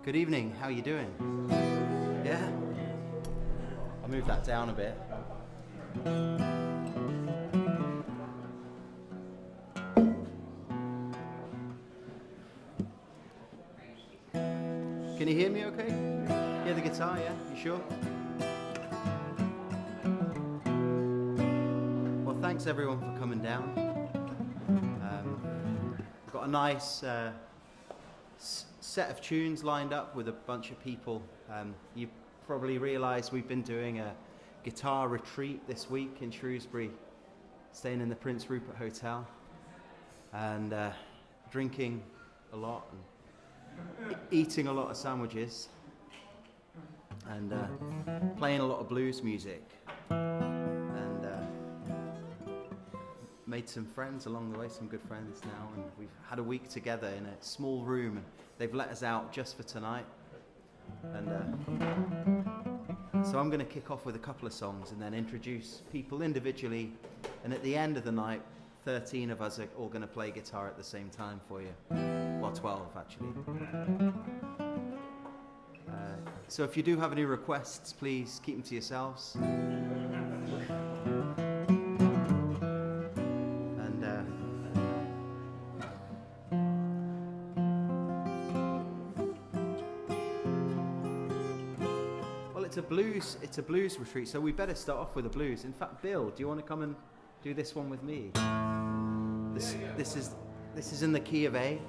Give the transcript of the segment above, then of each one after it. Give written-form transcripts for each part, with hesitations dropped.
Good evening, how are you doing? Yeah? I'll move that down a bit. Can you hear me okay? Hear the guitar, yeah? You sure? Well, thanks everyone for coming down. We've got a nice set of tunes lined up with a bunch of people. You probably realise we've been doing a guitar retreat this week in Shrewsbury, staying in the Prince Rupert Hotel and drinking a lot and eating a lot of sandwiches and playing a lot of blues music and made some friends along the way, some good friends now, and we've had a week together in a small room. They've let us out just for tonight, and so I'm going to kick off with a couple of songs and then introduce people individually, and at the end of the night 13 of us are all going to play guitar at the same time for you. Well, 12 actually. So if you do have any requests, please keep them to yourselves. It's a blues retreat, so we better start off with a blues. In fact, Bill, do you want to come and do this one with me? This is in the key of A.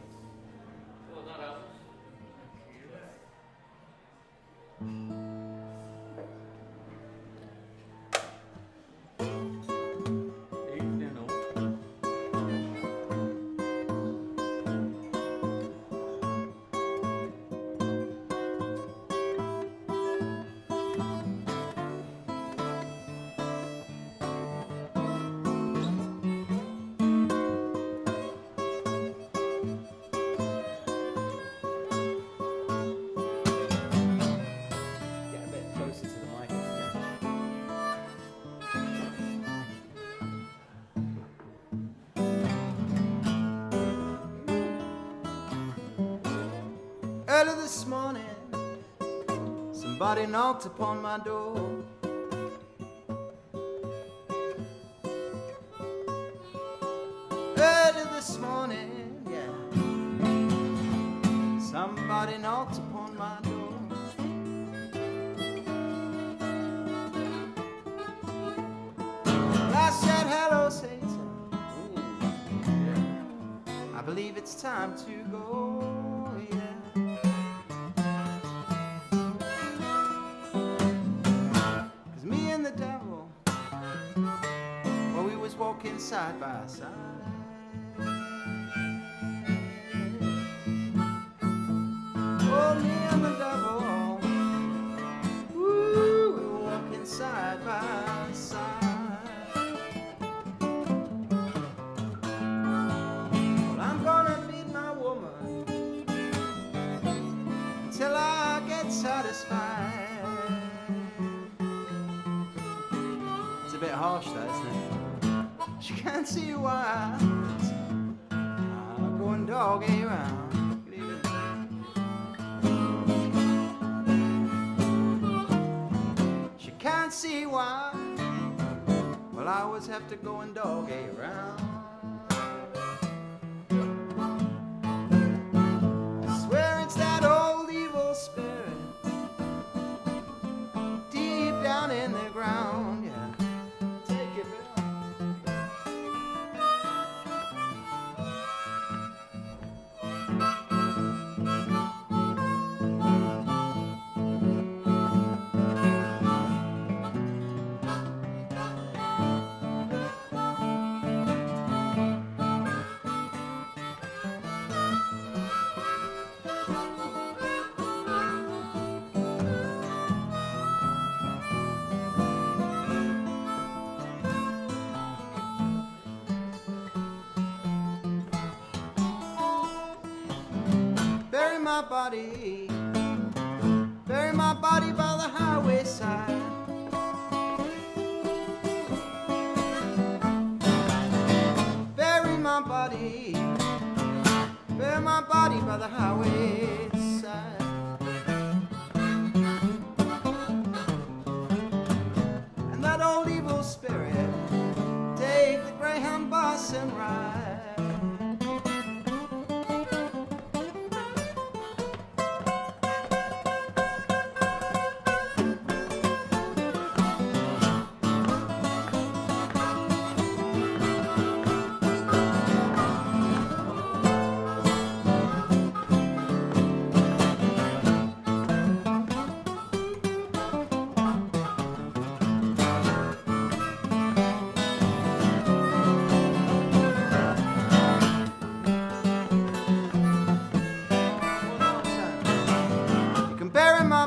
Early this morning, somebody knocked upon my door. Early this morning, yeah, somebody knocked upon my door. Well, I said, hello, Satan. I believe it's time to go. Walking side by side. Oh, me and the devil, ooh, we were walking side by side. Well, I'm gonna beat my woman until I get satisfied. It's a bit harsh, though, isn't it? She can't see why I'm going doggy around. She can't see why. Well, I always have to go and doggy around. I swear it's that old evil spirit deep down in the ground. Yeah. Bury my body by the highway side. Bury my body by the highway side.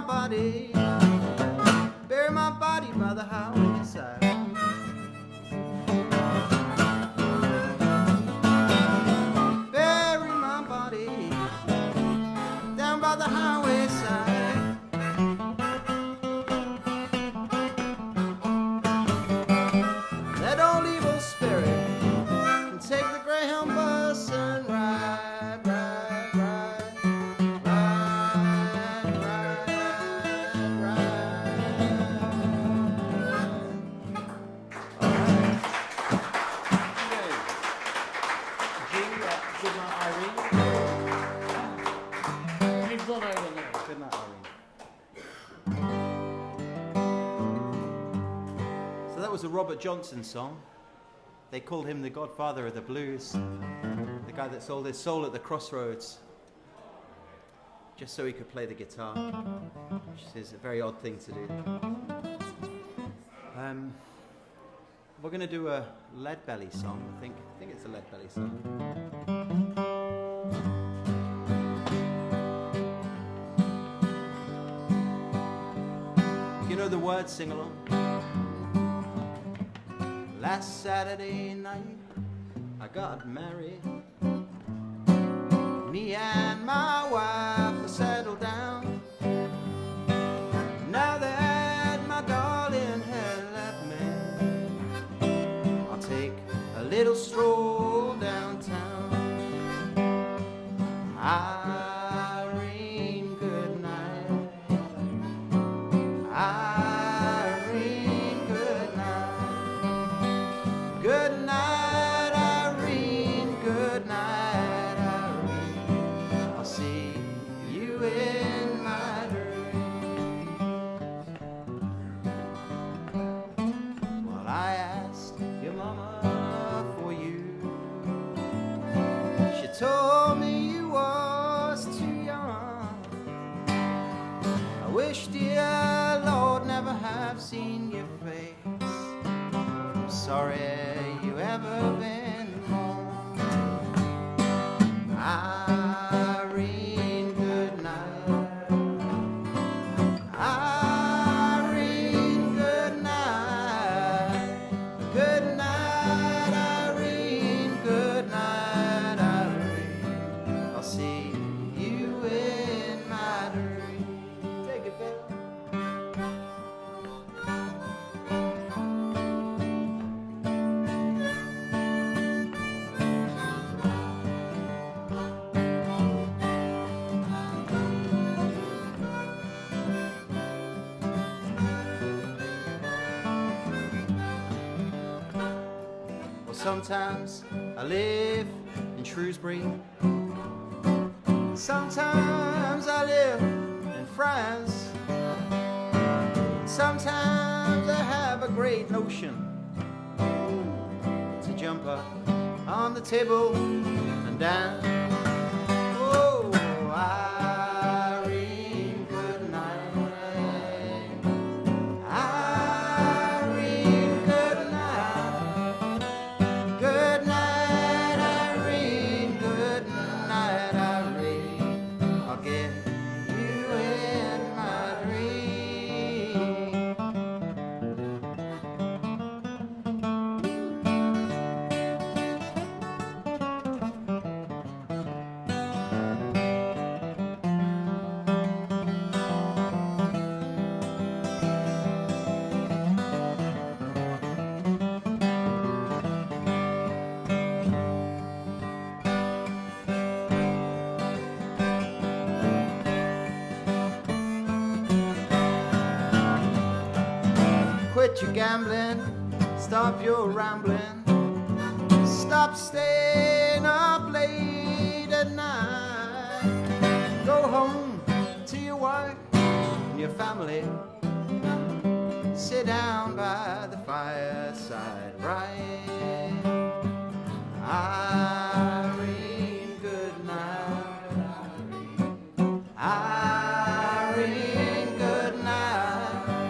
body, bury my body by the highway side. Bury my body down by the highway side. That old evil spirit can take the Greyhound bus and ride, ride, ride, ride, ride, ride, Good night, Irene. You've gone over now. Good night, Irene. So that was a Robert Johnson song. They called him the godfather of the blues, the guy that sold his soul at the crossroads just so he could play the guitar, which is a very odd thing to do. We're going to do a Lead Belly song, I think it's a Lead Belly song. You know the words, sing along. Last Saturday night I got married. Me and my wife were settled down. Now that my darling has left me, I'll take a little stroll downtown. Irene, good night. Irene, good night. Good night, Irene. Good night, Irene. I'll see you in my dreams. Well, I asked your mama for you. She told me you was too young. I wish, dear Lord, never have seen your face. I'm sorry you ever been wrong. Irene, good night. Irene, good night. Good night, Irene. Good night, Irene. I'll see you in my dreams. Take it back. Well, sometimes I live in Shrewsbury. Sometimes I live in France. Sometimes I have a great notion to jump up on the table and dance. Oh, Irene, good night. Irene, good night. Good night, Irene. Good night, Irene. I'll get you in my dreams. Quit your gambling, stop your rambling, stop staying up late at night. Go home to your wife and your family. Sit down by the fireside, right? Irene, good night. Irene, good night.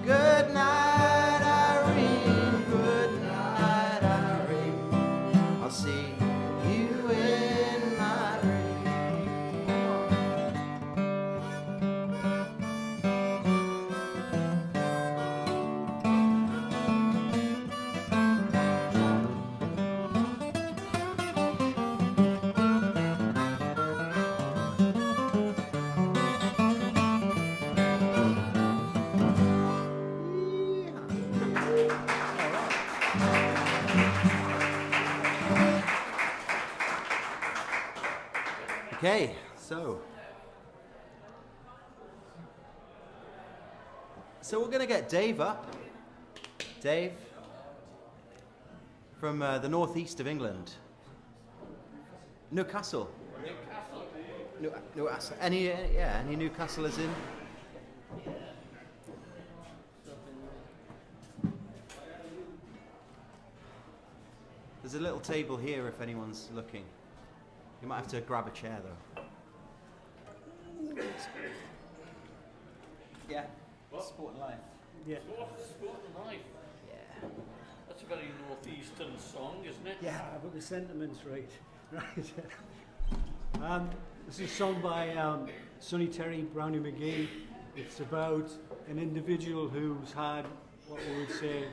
Good night, Irene. Good night, Irene. I'll see you in my dreams. Okay, so we're going to get Dave up. Dave, from the northeast of England. Newcastle. Newcastle. Any Newcastlers in? There's a little table here if anyone's looking. You might have to grab a chair though. Yeah. What? Sport and life. Yeah. Sport and life. Yeah. That's a very northeastern song, isn't it? Yeah. But the sentiment's right. Right. This is sung by Sonny Terry, Brownie McGee. It's about an individual who's had what we would say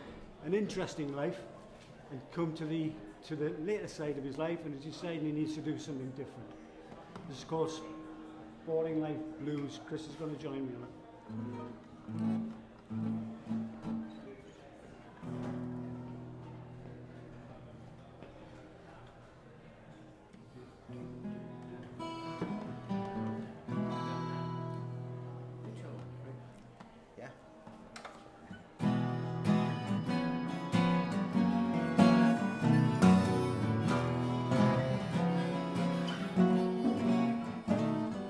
an interesting life and come to the later side of his life and is deciding he needs to do something different. This is called Sporting Life Blues. Chris is going to join me on it. Yeah.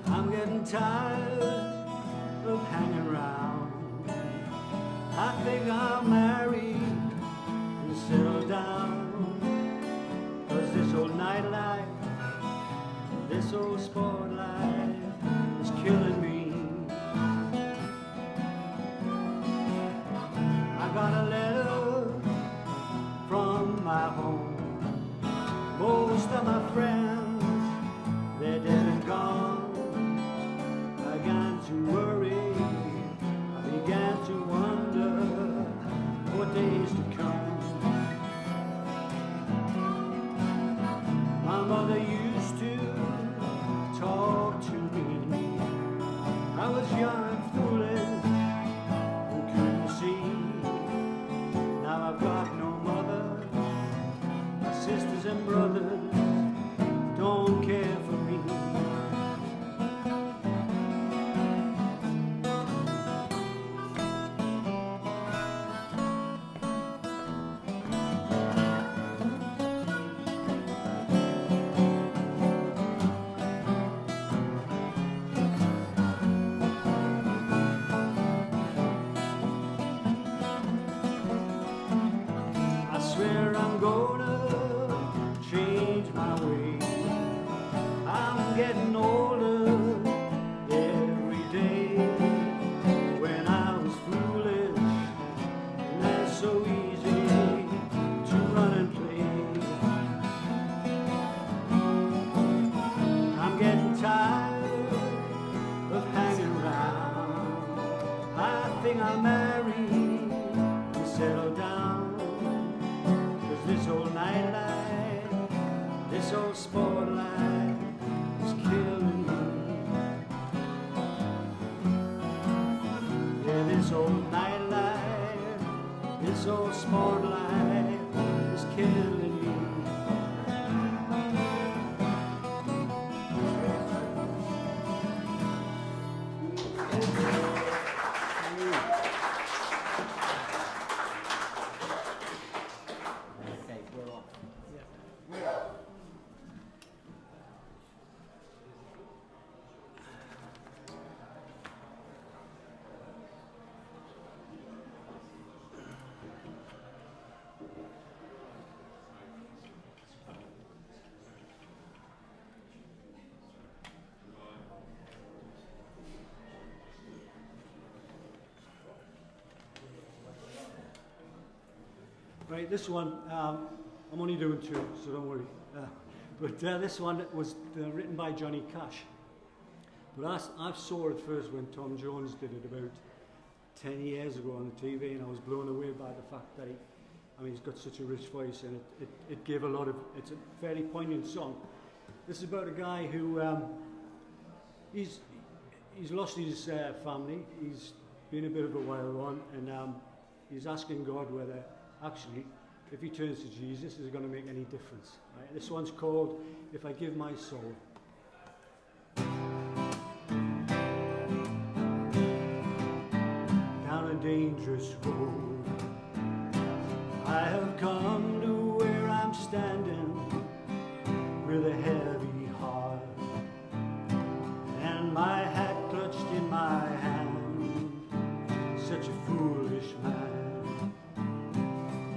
I'm getting tired of hanging around. I think I'll marry and settle down. 'Cause this old nightlife, this old sport life is killing me. I got a letter from my home. Most of my friends, they're dead and gone. I began to worry, I began to wonder what days to come. My mother used to talk to me. I was young and foolish and couldn't see. Now I've got no mother, my sisters and brothers don't care for me. I swear I'm gonna change my way. I'm getting older every day. When I was foolish, and that's so easy to run and play. I'm getting tired of hanging around. I think I'll marry and settle down. 'Cause this old nightlife, this old sport life is killing me. Yeah, this old nightlife, this old sport life is killing me. Okay, we're on. Right, this one, I'm only doing two, so don't worry. But this one was written by Johnny Cash. But I saw it first when Tom Jones did it about 10 years ago on the TV, and I was blown away by the fact that he's got such a rich voice, and it gave a lot of, it's a fairly poignant song. This is about a guy who, he's lost his family, he's been a bit of a wild one, and he's asking God whether actually, if he turns to Jesus, is it going to make any difference? Right? This one's called If I Give My Soul. this road. I have come to where I'm standing with a heavy heart, and my hat clutched in my hand, such a foolish man.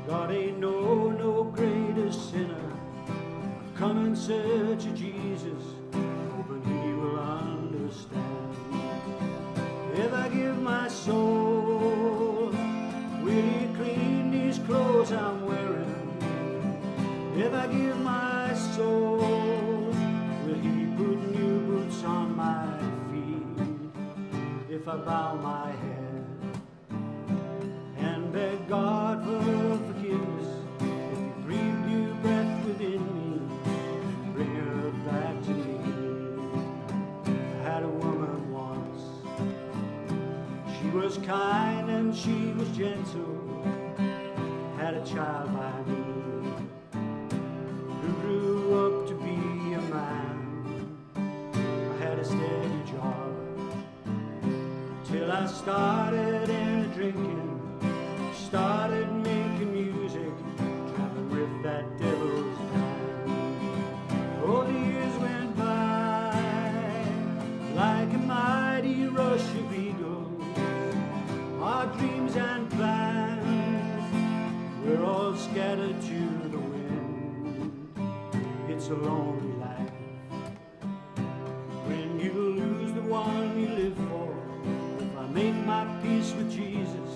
God ain't no greater sinner. I've come in search of Jesus, hoping he will understand. If I give my soul, will he clean these clothes I'm wearing? If I give my soul, will he put new boots on my feet? If I bow my head and beg God for forgiveness, if he breathe new breath within me, bring her back to me. I had a woman once, she was kind and she was gentle, had a child by me who grew up to be a man. I had a steady job till I started in drinking, started making music, traveling with that devil's band. Oh, the years went by like a mighty rush of eagles. Our dreams and plans were all scattered to the wind. It's a lonely life when you lose the one you live for. If I make my peace with Jesus,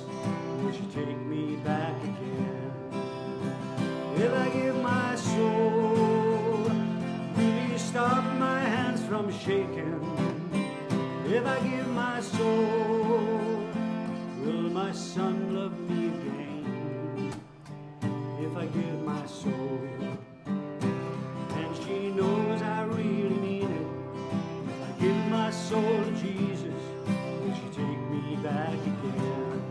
will you take me back again? If I give my soul, will you stop my hands from shaking? If I give my soul, will my son love me again? If I give my soul, and she knows I really mean it, if I give my soul to Jesus, will she take me back again?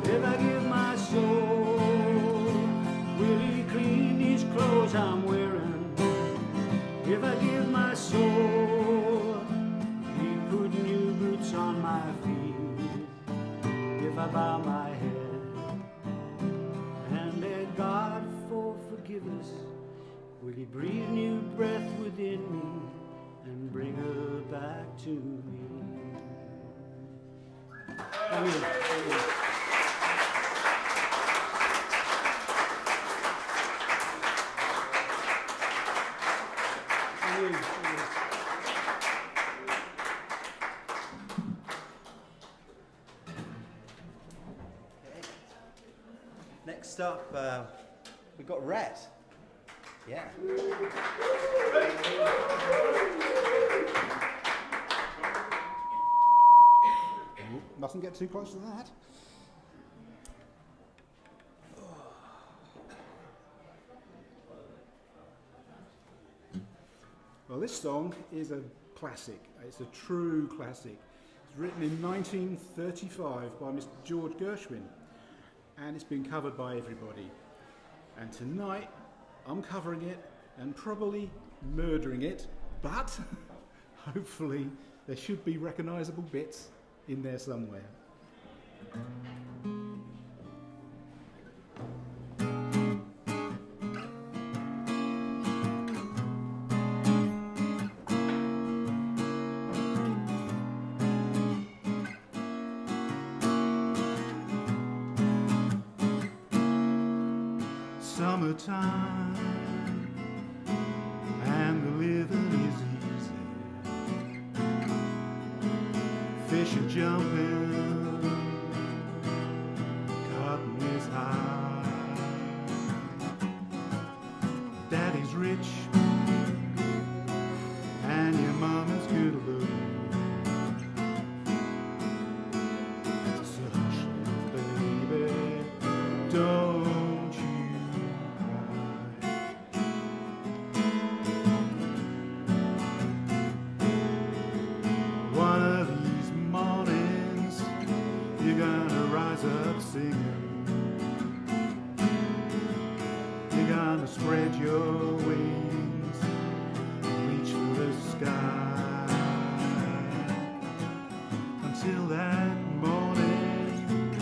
If I give my soul, will he clean these clothes I'm wearing? If I give my soul, he put new boots on my feet. If I bow my head and beg God for forgiveness, will he breathe new breath within me and bring her back to me? Thank you. Thank you. Thank you. Thank you. Next up, we've got Rhett. Yeah. Mustn't get too close to that. Well, this song is a classic. It's a true classic. It's written in 1935 by Mr. George Gershwin, and it's been covered by everybody. And tonight, I'm covering it and probably murdering it, but hopefully there should be recognisable bits in there somewhere. Summertime and the living is easy. Fish are jumping, cotton is high. Daddy's rich and your mama's good looking. So hush, baby, don't you cry. One of these mornings you're gonna rise up singing. You're gonna spread your wings and reach for the sky. Until that morning,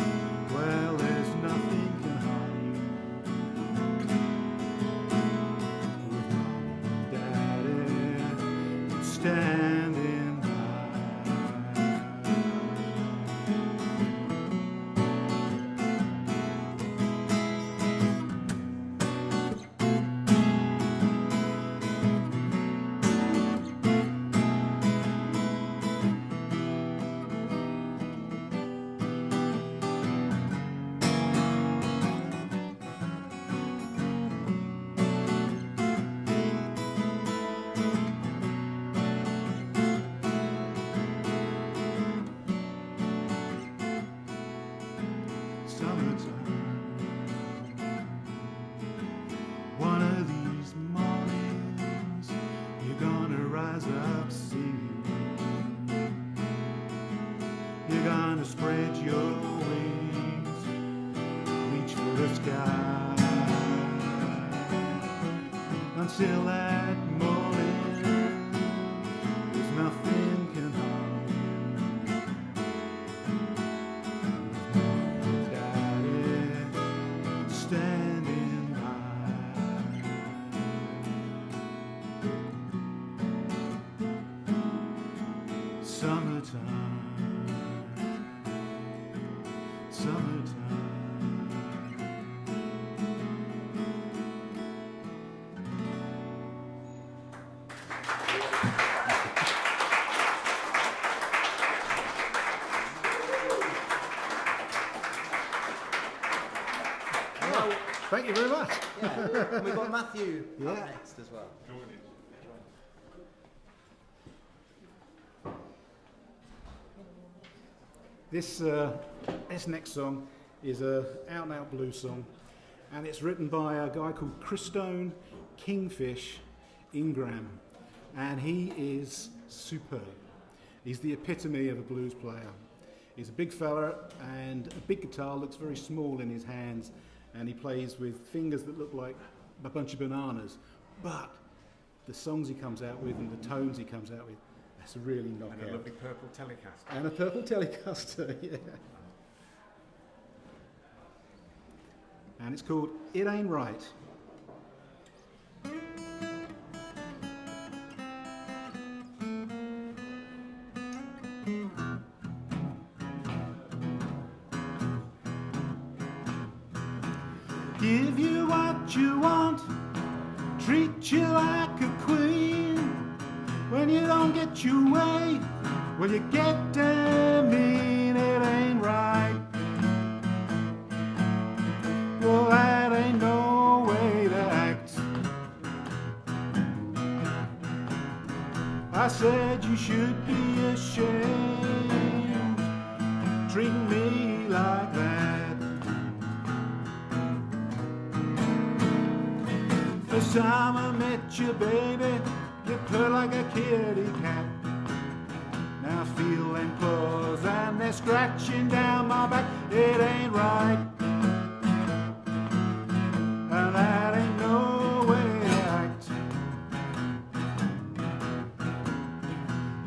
you're gonna spread your wings, reach for the sky. Until that morning, there's nothing can harm you. Daddy standing by. Summertime, summertime. Thank you very much. Yeah. And we've got Matthew Yeah. up next as well. This next song is a out-and-out blues song, and it's written by a guy called Christone Kingfish Ingram, and he is superb. He's the epitome of a blues player. He's a big fella, and a big guitar looks very small in his hands, and he plays with fingers that look like a bunch of bananas. But the songs he comes out with and the tones he comes out with, that's a really knockout. And a lovely purple Telecaster. And a purple Telecaster, yeah. And it's called It Ain't Right. Give you what you want, treat you like a queen. When you don't get your way, well, you get damn mean. It ain't right. Well, that ain't no way to act. I said you should be ashamed, treating me like that. First time I met you, baby, you purr like a kitty cat. Now I feel them claws and they're scratching down my back. It ain't right, and that ain't no way to act.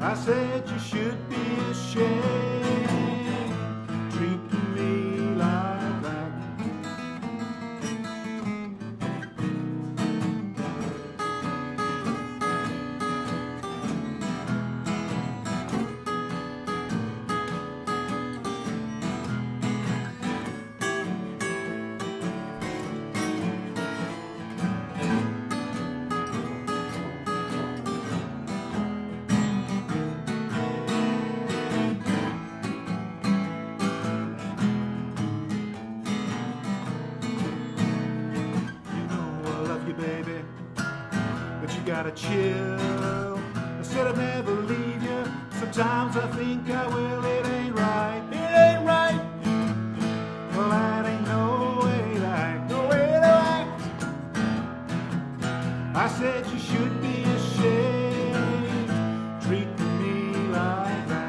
I said you should be ashamed, treating me like that. Gotta chill. I said I'd never leave you. Sometimes I think I will. It ain't right. It ain't right. Well, that ain't no way to act. No way to act. I said you should be ashamed, treating me like that.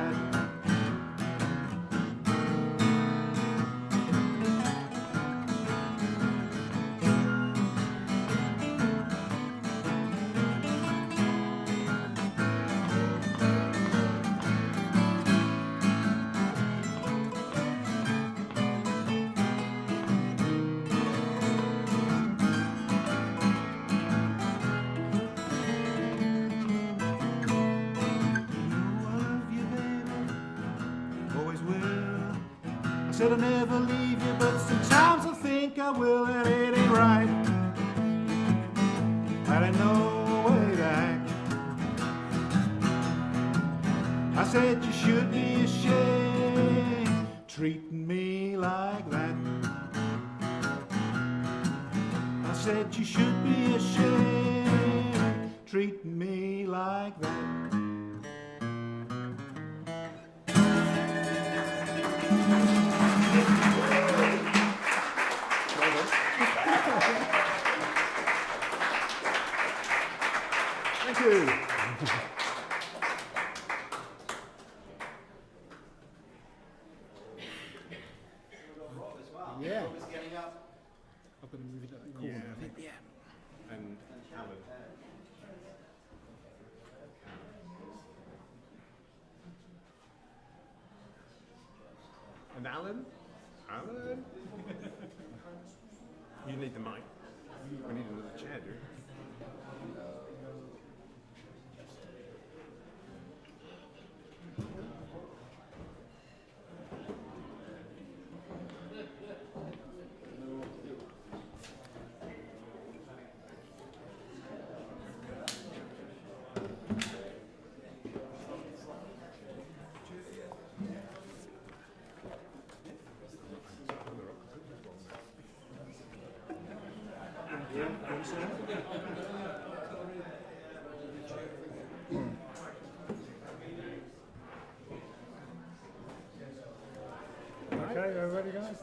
Said I'll never leave you, but sometimes I think I will, and it ain't right. That ain't no way to act. I said you should be ashamed, treating me like that. I said you should be ashamed, treating me like that. Thank you. I've got to move it at that corner. Yeah. I think. Yeah. And Alan. And Alan? Alan? You need the mic. We need another chair, do we? Okay, are you ready, guys?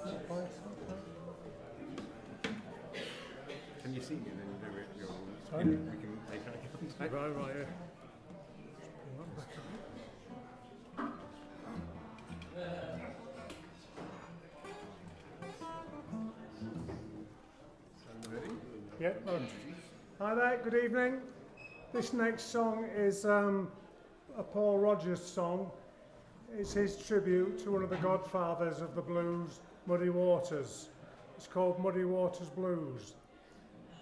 Can you see me and then you know where you're on? Sorry? We can make eye contact. Right, yeah. Ready? Yeah, hi there, good evening. This next song is a Paul Rodgers song. It's his tribute to one of the godfathers of the blues, Muddy Waters. It's called Muddy Waters Blues.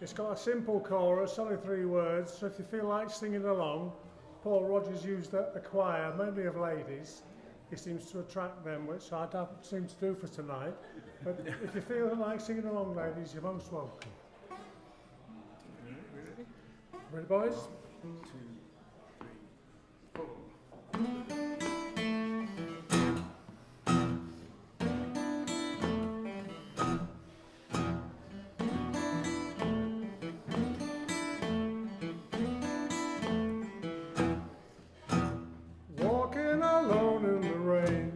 It's got a simple chorus, only 3 words, so if you feel like singing along, Paul Rodgers used a choir, mainly of ladies. He seems to attract them, which I don't seem to do for tonight. But if you feel like singing along, ladies, you're most welcome. Ready, boys? 1, 2, 3, 4. Walking alone in the rain,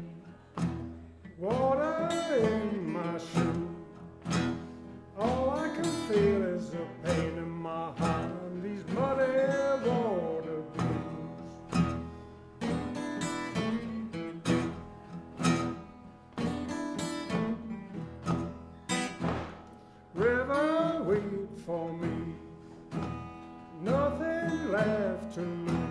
water in my shoe. All I can feel is the pain in my heart and these muddy water blues. River, weep for me, nothing left to lose.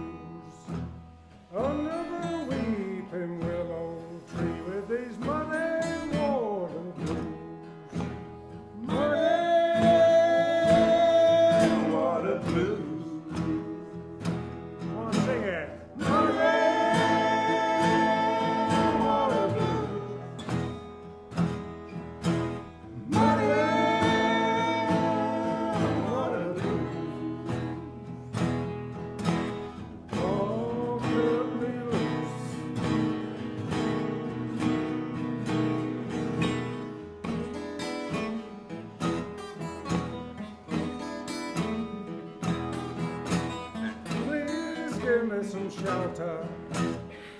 Under the weeping willow tree with these muddy water blues. Muddy water blues. I want to sing it. Muddy water blues. Muddy water blues. Oh, cut me loose. Please give me some shelter,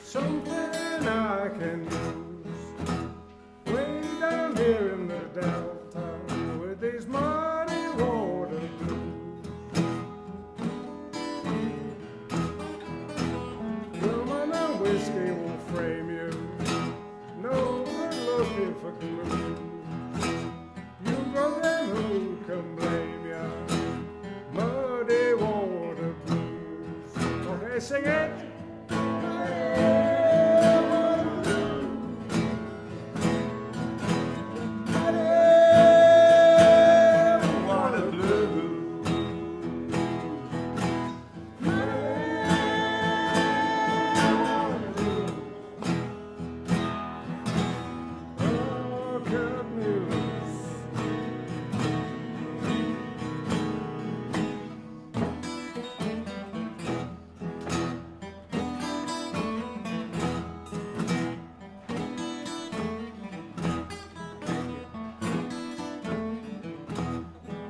something I can use. Way down here in the delta with these muddy water blues. Woman and whiskey will frame you, no good looking for clues. You got them who can blame ya, muddy water blues. Okay, sing it. Water blues. Oh, cut me loose.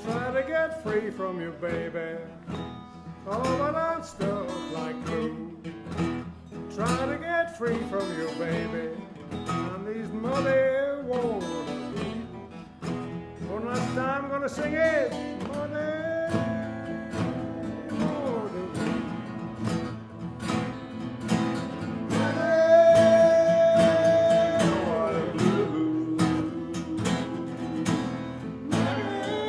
Try to get free from you, baby. Oh, but I'm stuck like glue. Try to get free from you, baby. And these muddy water blues. One last time, I'm gonna sing it. Muddy water blues. Muddy water blues. Muddy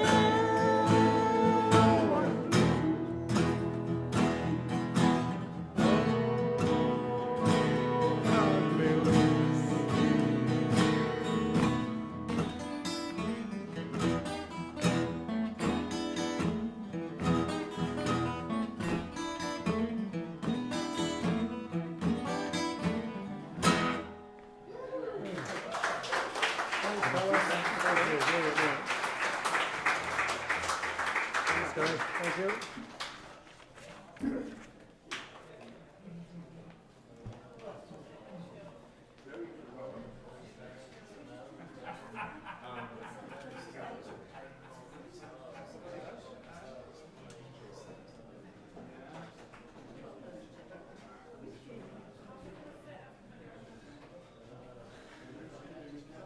Thanks, guys. Thank you.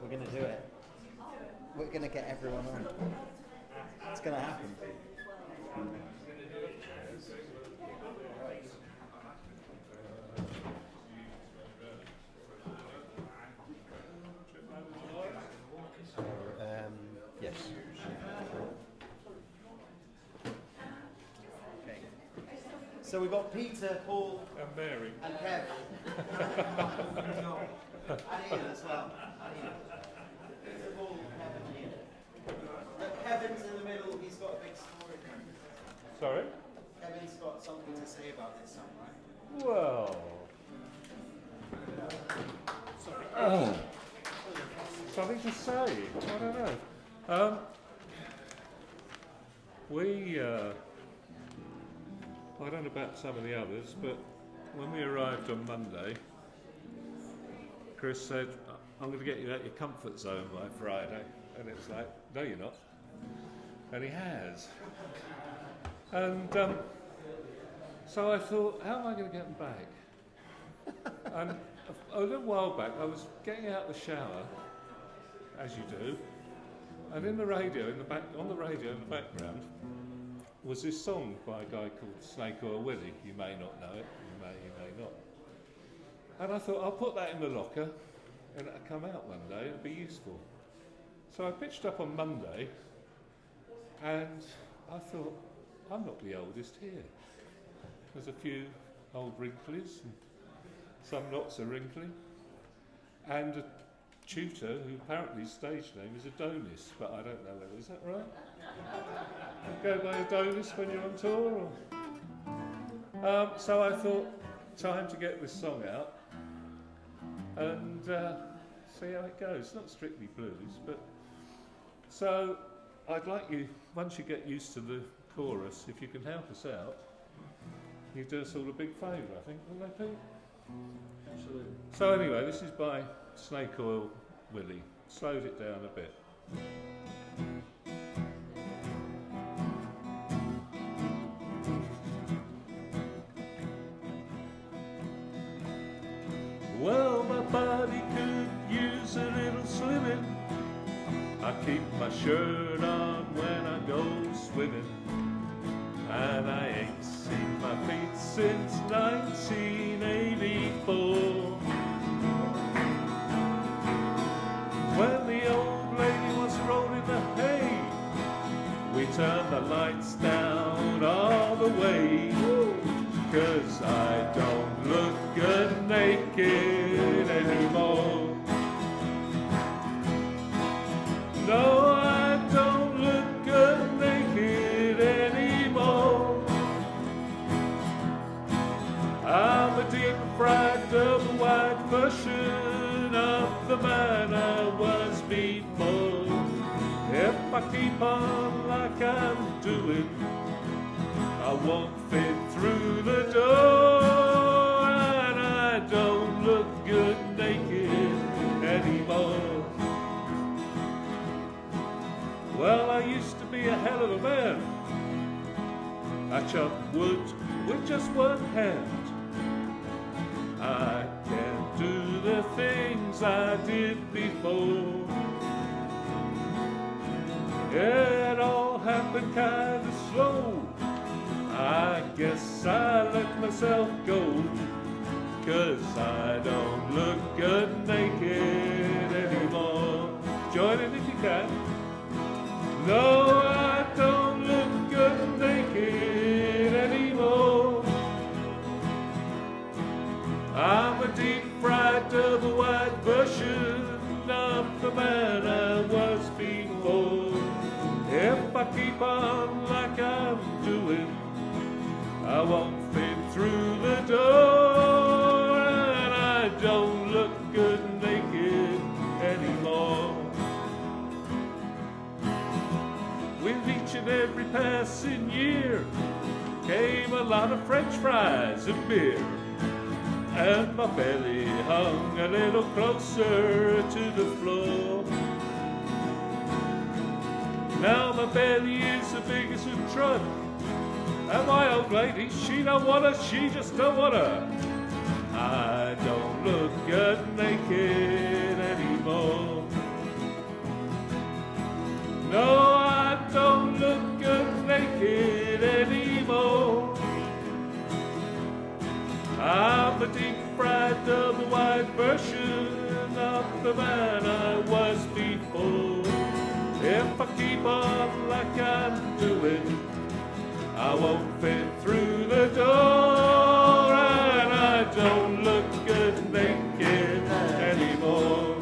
We're going to do it. We're going to get everyone on. It's going to happen. Yes. Okay. So we've got Peter, Paul, And Mary. and Kev. And Ian as well. And Ian. Peter, Paul, Kev, and Ian. But Kevin's in the middle. He's got a big story. Sorry? Kevin's got something to say about this song, right? Well. Something to say? I don't know. I don't know about some of the others, but when we arrived on Monday, Chris said, I'm going to get you out your comfort zone by Friday. And it's like, no, you're not. And he has. And so I thought, how am I going to get them back? And a little while back, I was getting out of the shower, as you do, and in the radio, on the radio in the background, was this song by a guy called Snake Oil Willie. You may not know it, you may not. And I thought, I'll put that in the locker, and it'll come out one day, it'll be useful. So I pitched up on Monday, and I thought, I'm not the oldest here. There's a few old wrinklies, and some not so wrinkly, and a tutor who apparently his stage name is Adonis, but I don't know whether, is that right? Go by Adonis when you're on tour? Or? So I thought, time to get this song out and see how it goes. It's not strictly blues, but so I'd like you, once you get used to the chorus, if you can help us out, you do us all a big favour, I think, wouldn't they, Pete? Absolutely. So anyway, this is by Snake Oil Willie. Slowed it down a bit. Well, my body could use a little slimming. I keep my shirt on when I go swimming, and I ain't seen my feet since 1984. When the old lady was rolling the hay, we turned the lights down all the way, 'cause I don't look good naked anymore. No, I don't look good naked anymore. I'm a deep fried double wide version of the man I was before. If I keep on like I'm doing, I won't fit through the door, and I don't look good naked anymore. Well, I used to be a hell of a man. I chopped wood with just one hand. I can't do the things I did before. It all happened kind of slow. I guess I let myself go, 'cause I don't look good naked anymore. Join in if you can. No, I don't look good naked anymore. I'm a deep fried double wide version of the man I was before. If I keep on like I'm doing, I won't fit through the door, and I don't look good naked anymore. passing year came a lot of French fries and beer, and my belly hung a little closer to the floor. Now my belly is the biggest a truck, and my old lady, she don't want her, she just don't want her. I don't look good naked anymore. No, I don't look good naked anymore. I'm a deep fried double wide version of the man I was before. If I keep on like I'm doing, I won't fit through the door, and I don't look good naked anymore.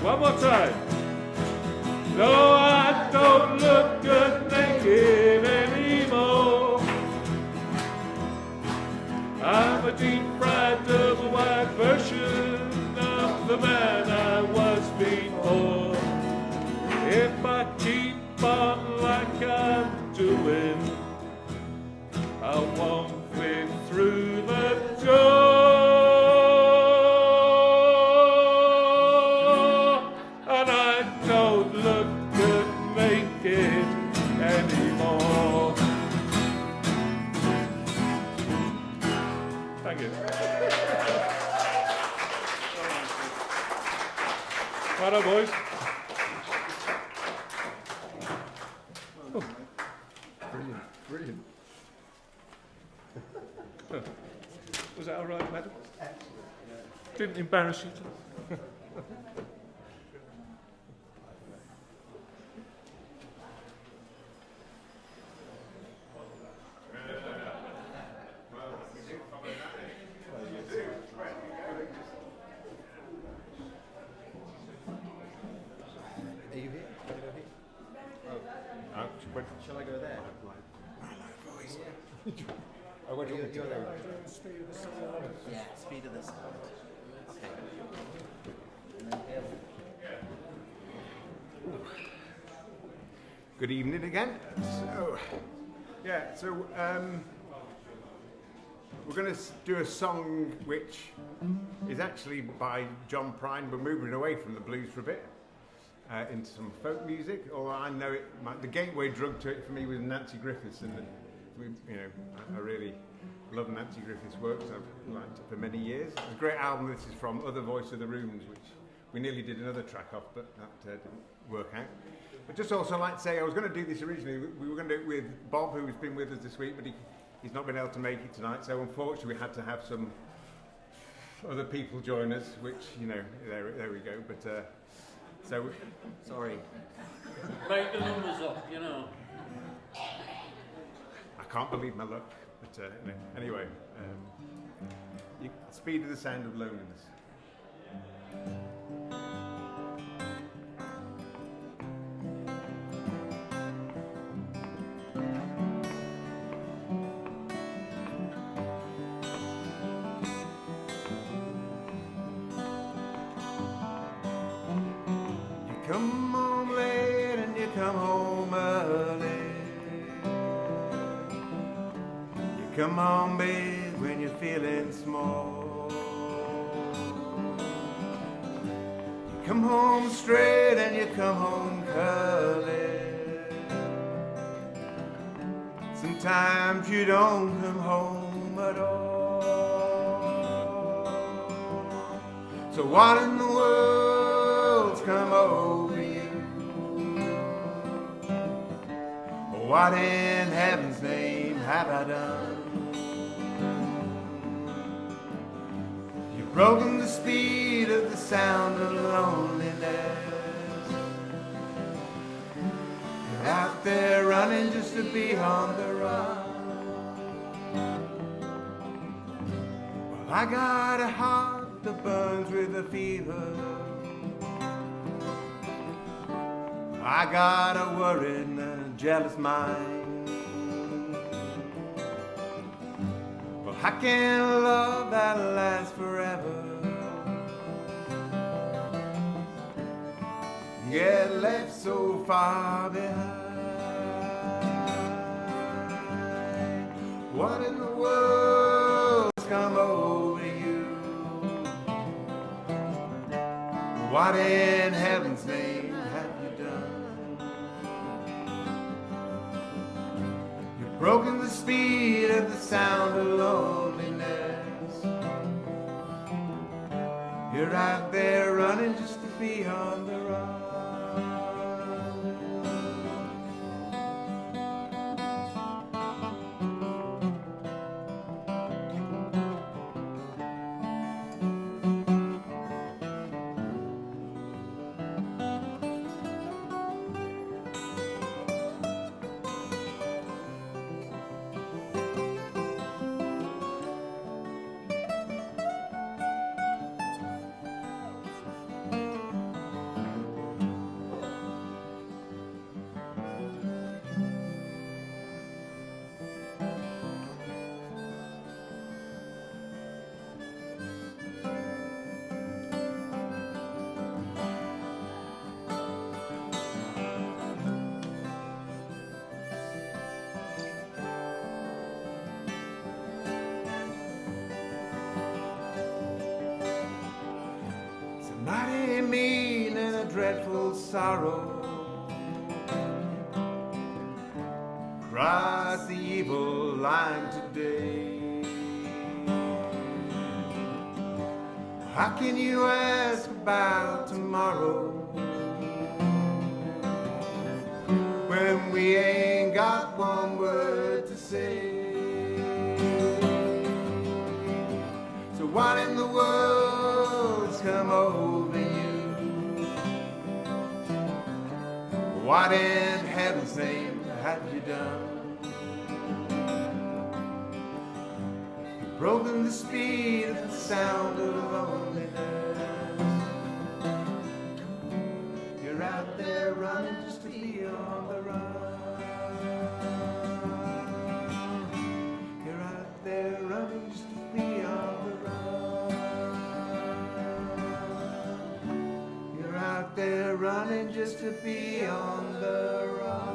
One more time. No, I don't look good naked anymore. I'm a deep fried double wide version of the man I was before. If I keep on like I'm doing, I won't fit through the door, and I don't look good naked anymore. Thank you. Righto, boys. Oh. Brilliant, brilliant. Was that all right, madam? Didn't embarrass you? Are you here? Can I go here? Shall I go there? I went You're there. Yeah. Yeah, speed of the sound. Okay. And then here. Good evening again. So we're going to do a song which is actually by John Prine. We're moving away from the blues for a bit into some folk music. Or I know it. The gateway drug to it for me was Nancy Griffiths, and I really love Nancy Griffiths' works. I've liked it for many years. It's a great album. This is from Other Voice of the Rooms, which we nearly did another track off, but that didn't work out. But just also like to say, I was going to do this originally. We were going to do it with Bob, who's been with us this week, but he's not been able to make it tonight. So unfortunately, we had to have some other people join us, which, there we go. But Sorry. Make the numbers up, I can't believe my luck. But anyway, speed of the sound of loneliness. You come home late and you come home early. You come home big when you're feeling small. You come home straight and you come home curly. Sometimes you don't come home at all. So what in the world's come over you? What in heaven's name have I done? You've broken the speed of the sound of loneliness. You're out there running just to be on the run. Well, I got a heart that burns with a fever. I got a worried and a jealous mind. Well, how can love that last forever get left so far behind? What in the world's come over you? What in heaven's name have you done? You've broken the speed of the sound of loneliness. You're out there running just to be on the run. Mighty mean and a dreadful sorrow cross the evil line today. How can you ask about tomorrow when we ain't got one word to say? So what in the world's come over you? What in heaven's name have you done? You've broken the speed of the sound of loneliness. You're out there running just to be on the run. You're out there running just to be on the run. You're out there running just to be on the run.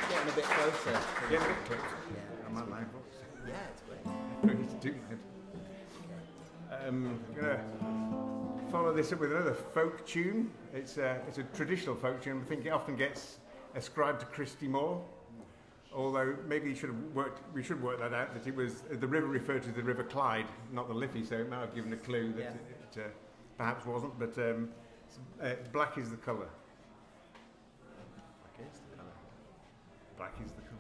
Getting a bit closer. Get a bit closer. Yeah, Am I live, folks? yeah, it's great. Ready to do that. I'm going to follow this up with another folk tune. It's a traditional folk tune. I think it often gets ascribed to Christy Moore. Although maybe we should work that out, that it was the river referred to the River Clyde, not the Liffey, so it might have given a clue that it perhaps wasn't, but black is the colour. Black is the colour. Black is the colour.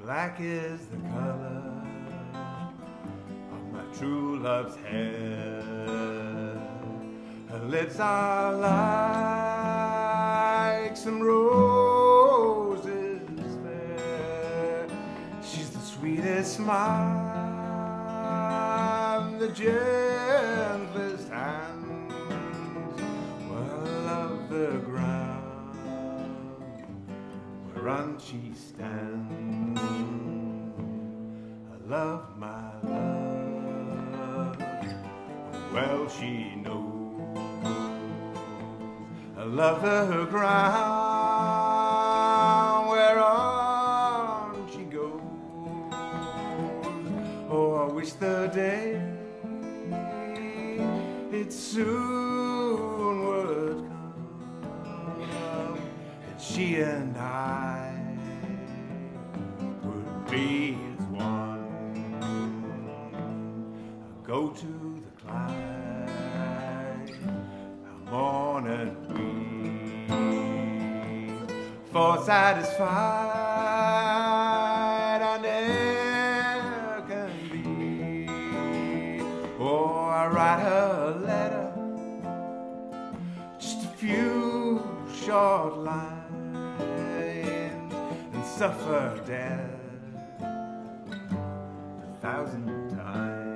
Black is the colour of my true love's hair. Her lips are like some roses fair. She's the sweetest smile, the gentlest hand. Well, I love the ground whereon she stands. I love my love, well she knows. I love her ground whereon she goes. Oh, I wish the day it soon would come, and she and I would be as one. I'll go to the Clyde, I'll mourn and weep, for satisfied I never can be. Oh, I write her a letter, just a few short lines, and suffer death 1,000 times.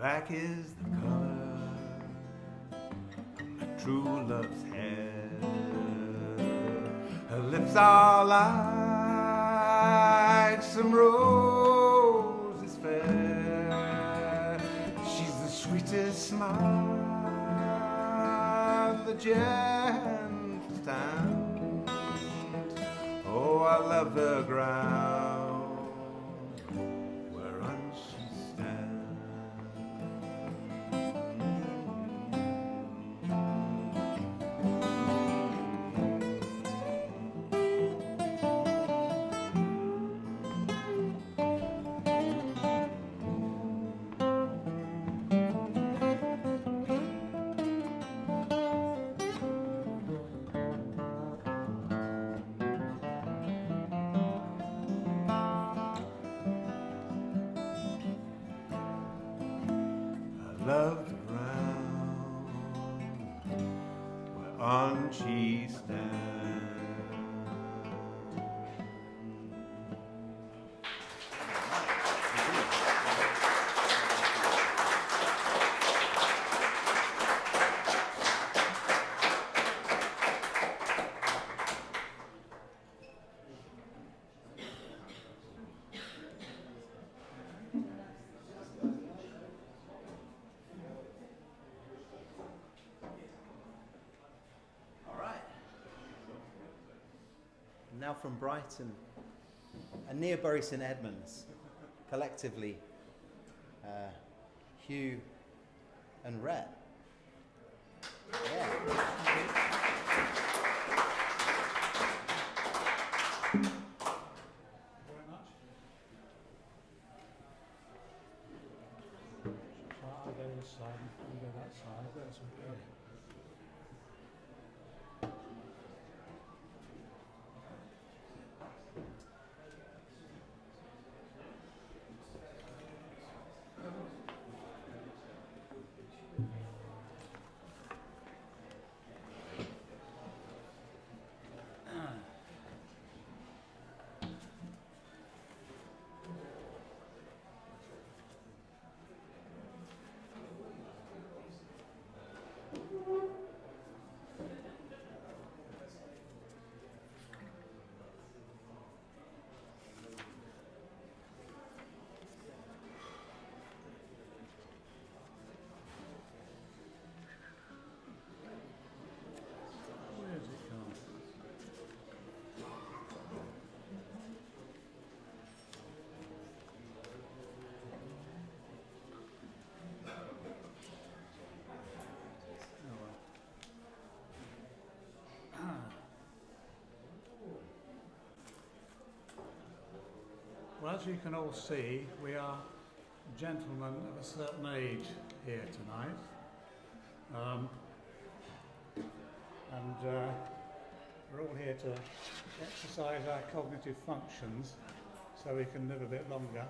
Black is the color of my true love's hair. Her lips are like some roses fair. She's the sweetest smile, the gentlest hand. Oh, I love the ground whereon she stands. Love the ground whereon she stands. All right. Now from Brighton and near Bury St Edmunds, collectively, Hugh and Rhett. Yeah. Very much. I'll go this side, you go that side, that's okay. Where's it gone? Oh well. Well, as you can all see, we are gentlemen of a certain age here tonight. We're all here to exercise our cognitive functions so we can live a bit longer.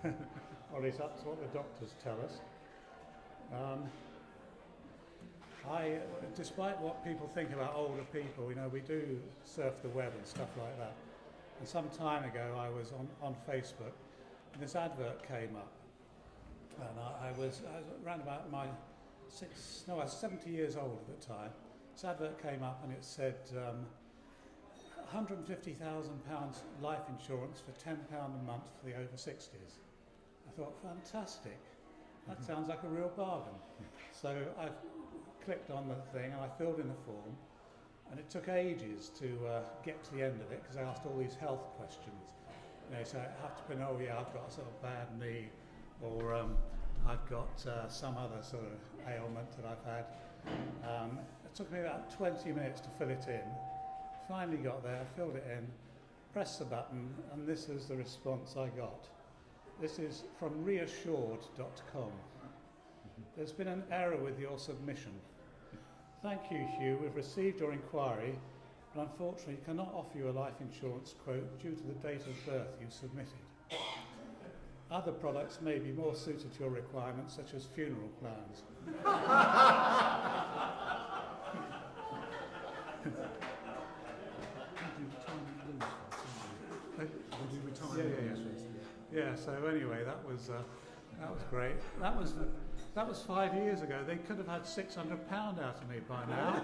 Or at least that's what the doctors tell us. Despite what people think about older people, you know, we do surf the web and stuff like that. And some time ago I was on Facebook and this advert came up. And I was around about I was 70 years old at the time. This advert came up and it said £150,000 life insurance for £10 a month for the over 60s. I thought, fantastic. That sounds like a real bargain. So I clicked on the thing and I filled in the form, and it took ages to get to the end of it because I asked all these health questions. You know, so I have to put, oh yeah, I've got a sort of bad knee, or I've got some other sort of ailment that I've had. It took me about 20 minutes to fill it in. Finally got there, filled it in, pressed the button, and this is the response I got. This is from reassured.com. There's been an error with your submission. Thank you, Hugh. We've received your inquiry, but unfortunately cannot offer you a life insurance quote due to the date of birth you submitted. Other products may be more suited to your requirements, such as funeral plans. Yeah, so anyway, that was That was great. That was 5 years ago. They could have had £600 out of me by now.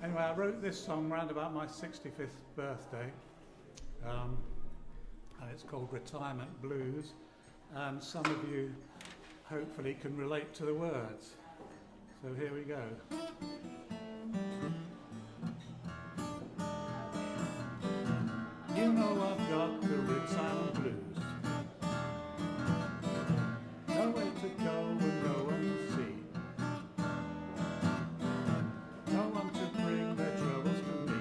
Anyway, I wrote this song round about my 65th birthday, and it's called Retirement Blues. And some of you hopefully can relate to the words. So here we go. You know I've got the retirement blues. Nowhere to go and no one to see. No one to bring their troubles to me.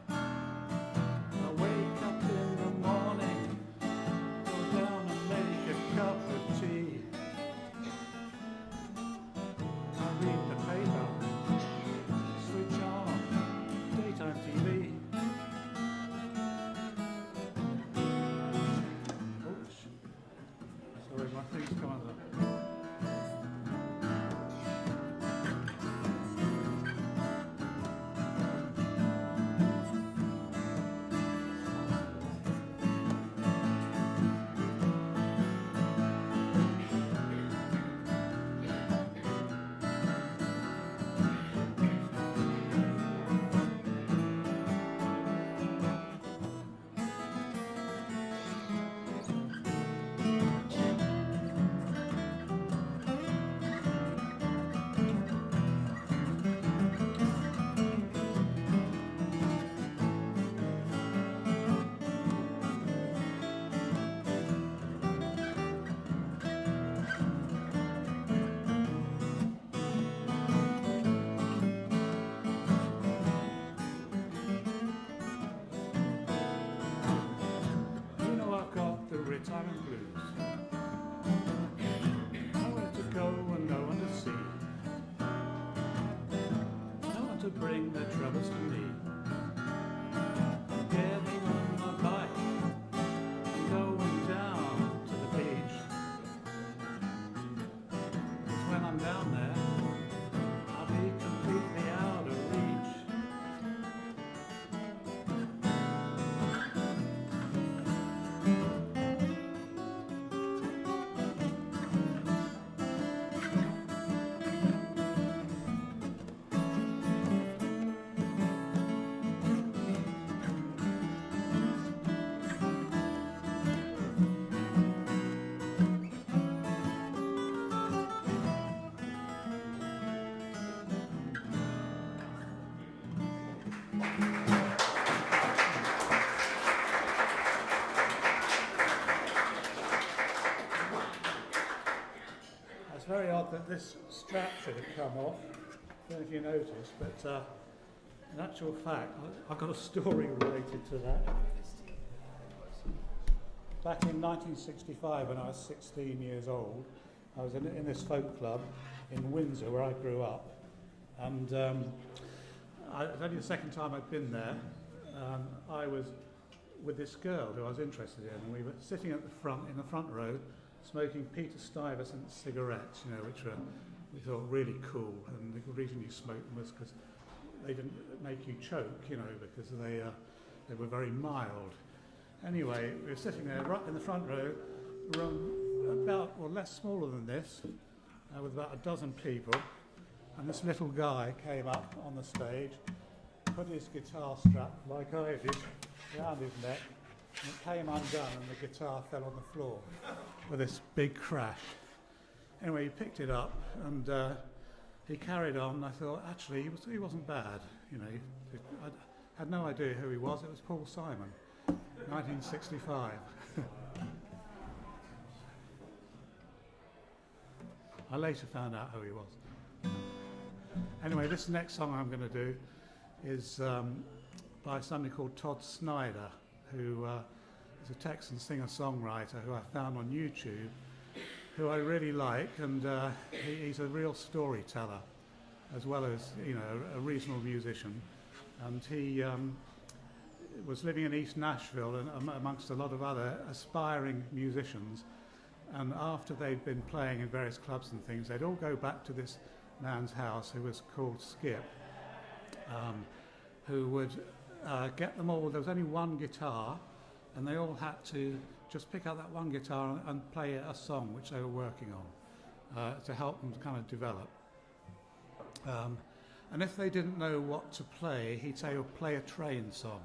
I wake up in the morning, go down and make a cup of tea. I read the paper, switch on daytime TV. Oops. Sorry, my thing's come under. You know I've got the retirement blues. Nowhere to go and no one to see. No one to bring their troubles to me. I'm getting on my bike and going down to the beach. 'Cause when I'm down there, I'll be completely out of reach. It's very odd that this strap should have come off. I don't know if you noticed, but in actual fact, I've got a story related to that. Back in 1965, when I was 16 years old, I was in this folk club in Windsor, where I grew up, and it was only the second time I'd been there. I was with this girl who I was interested in, and we were sitting at the front, in the front row, smoking Peter Stuyvesant cigarettes, which we thought really cool. And the reason you smoked them was because they didn't make you choke, because they were very mild. Anyway, we were sitting there right in the front row, less smaller than this, with about a dozen people. And this little guy came up on the stage, put his guitar strap, like I did, around his neck, and it came undone and the guitar fell on the floor with this big crash. Anyway, he picked it up and he carried on. I thought, actually, he wasn't bad. I had no idea who he was. It was Paul Simon, 1965. I later found out who he was. Anyway, this next song I'm going to do is by somebody called Todd Snyder, who is a Texan singer-songwriter who I found on YouTube, who I really like, and he's a real storyteller, as well as a reasonable musician. And he was living in East Nashville and amongst a lot of other aspiring musicians. And after they'd been playing in various clubs and things, they'd all go back to this man's house who was called Skip, who would get them all. There was only one guitar, and they all had to just pick up that one guitar and play a song which they were working on to help them kind of develop. And if they didn't know what to play, he'd say, "Oh, play a train song."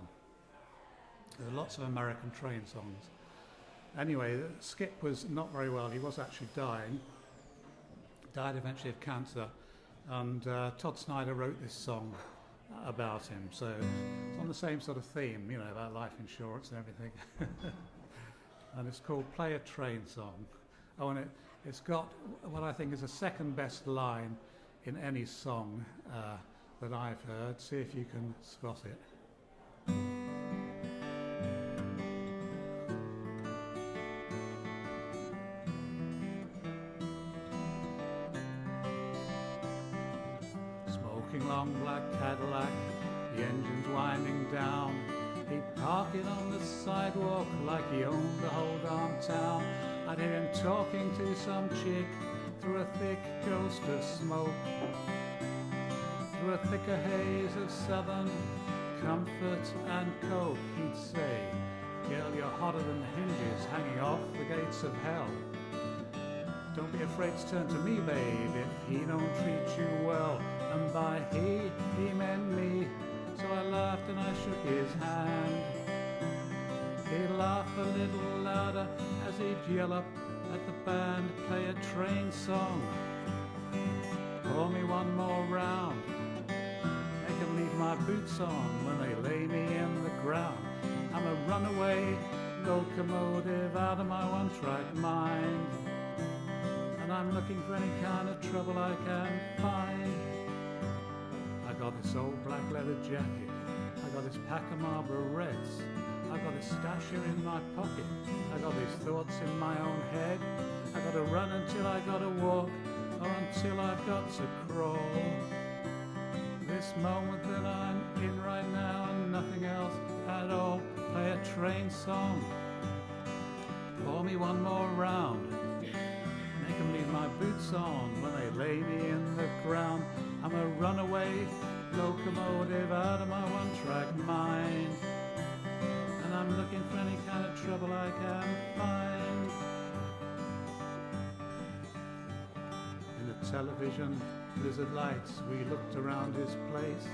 There are lots of American train songs. Anyway, Skip was not very well. He was actually dying. Died eventually of cancer. And Todd Snyder wrote this song about him. So it's on the same sort of theme, you know, about life insurance and everything. And it's called Play a Train Song. Oh, and it's got what I think is the second best line in any song that I've heard. See if you can spot it. Smoking long black Cadillac, the engine's winding down. He'd park it on the sidewalk like he owned the whole darn town. I'd hear him talking to some chick through a thick ghost of smoke, through a thicker haze of southern comfort and coke. He'd say, "Girl, you're hotter than the hinges hanging off the gates of hell. Don't be afraid to turn to me, babe, if he don't treat you well." And by he meant me, so I laughed and I shook his hand. He'd laugh a little louder as he'd yell up at the band, "Play a train song, pour me one more round, make 'em leave my boots on when they lay me in the ground. I'm a runaway locomotive out of my one-track mind, and I'm looking for any kind of trouble I can find. I got this old black leather jacket, I got this pack of Marlboro Reds, I got this stash here in my pocket, I got these thoughts in my own head. I gotta run until I gotta walk, or until I've got to crawl. This moment that I'm in right now and nothing else at all. Play a train song, pour me one more round, make 'em leave my boots on when they lay me in the ground. I'm a runaway locomotive out of my one-track mind, and I'm looking for any kind of trouble I can find." In the television blizzard lights, we looked around his place.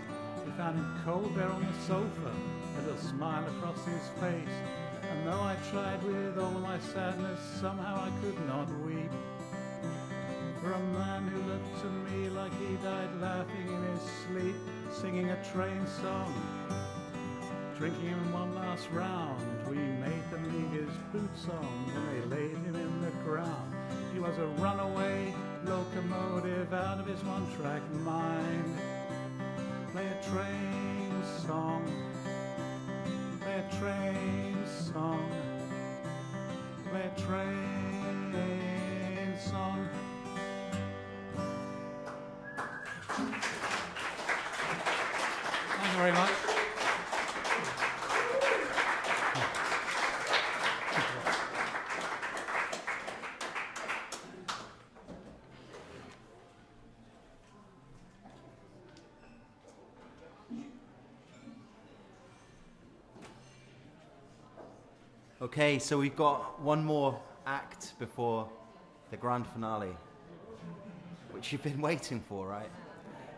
We found him cold there on the sofa, a little smile across his face. And though I tried with all of my sadness, somehow I could not weep for a man who looked to me like he died laughing in his sleep, singing a train song, drinking him one last round. We made them leave his boots on when they laid him in the ground. He was a runaway locomotive out of his one-track mind. Play a train song, play a train song, play a train song. Thank you very much. Okay, so we've got one more act before the grand finale, which you've been waiting for, right?